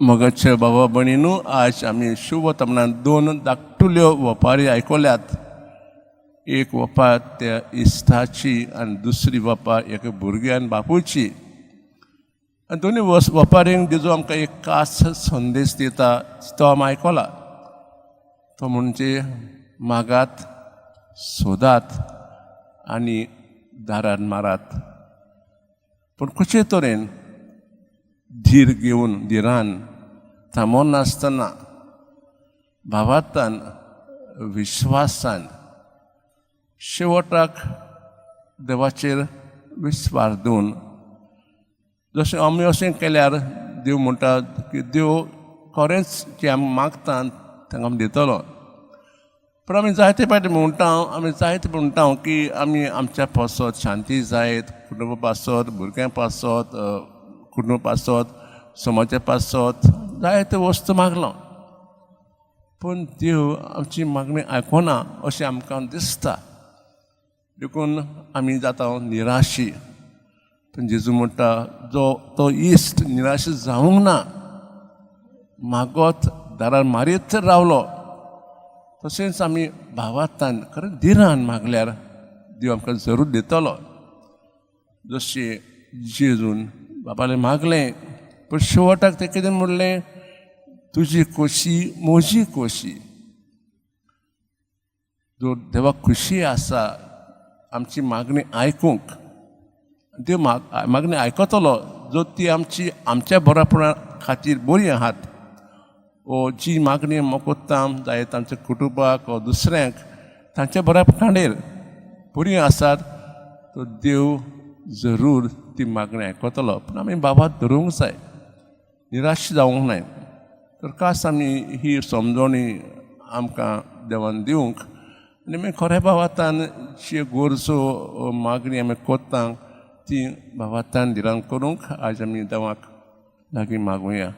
मगच्या बाबा भणीनू आज आमी शुभ तमणान 2 धाकटुल्यो ओंपारी आयकल्यात. एक ओंपा त्या इश्टाची आनी दुसरी ओंपा एका भुरग्यान बापूची. आनी दोनी ओंपारींक जेजू आमकां एक खास संदेश दिता तो आमी आयकला. तो म्हणजे मागात, सोदात आनी दारान मारात. पूण कशे तरेन धीर घेवन धीरान थांबोन नासतना भावार्थान विश्वासान शेवटाक देवाचेर विस्वास दवरून जशें आमी अशें केल्यार देव म्हणटा की देव खरेंच जें आमी मागता तांकां आमी दितलो. पूण आमी जायते फावटी म्हणटा की आमी आमच्या पासत शांती जायत, कुटुंबा पासत, भुरग्यां पासत, कुटुंबा पासत, समाजा पासत जायते वस्तू मागलो. पूण देव आमची मागणी आयकना अशें आमकां दिसता. देखून आमी जाता निराशी. पूण जेजू म्हणटा तो इश्ट निराश जावंक ना. मागत दारार मारीत रावलो. तशेंच आमी भावार्थान खरें धिरान मागल्यार देव आमकां जरूर दितलो. जशें जेजून बापायलें मागलें पूण शेवटाक तें कितें म्हणलें, तुजी खोशी म्हजी खोशी. जो देवाक खुशी आसा आमची मागणी आयकूंक, देव मागणी आयकतलो जो ती आमच्या बरोपणा खातीर बरी आहात. ओ जी मागणी कोत्ता जायत आमच्या कुटुंबाक वा दुसऱ्यांक तांच्या बरोपणाचेर बरी आसात तो देव जरूर ती मागणी आयकतलो. पूण आमी बाबा धरूंक जाय, निराश जावंक जाय. तर खास आमी ही समजणी आमकां देवान दिवंक आनी आमी खऱ्या भावार्थान जी गरजो मागणी आमी कोत्ता ती भावार्थान धिरान करूंक आज आमी देवाक लागीं मागुया.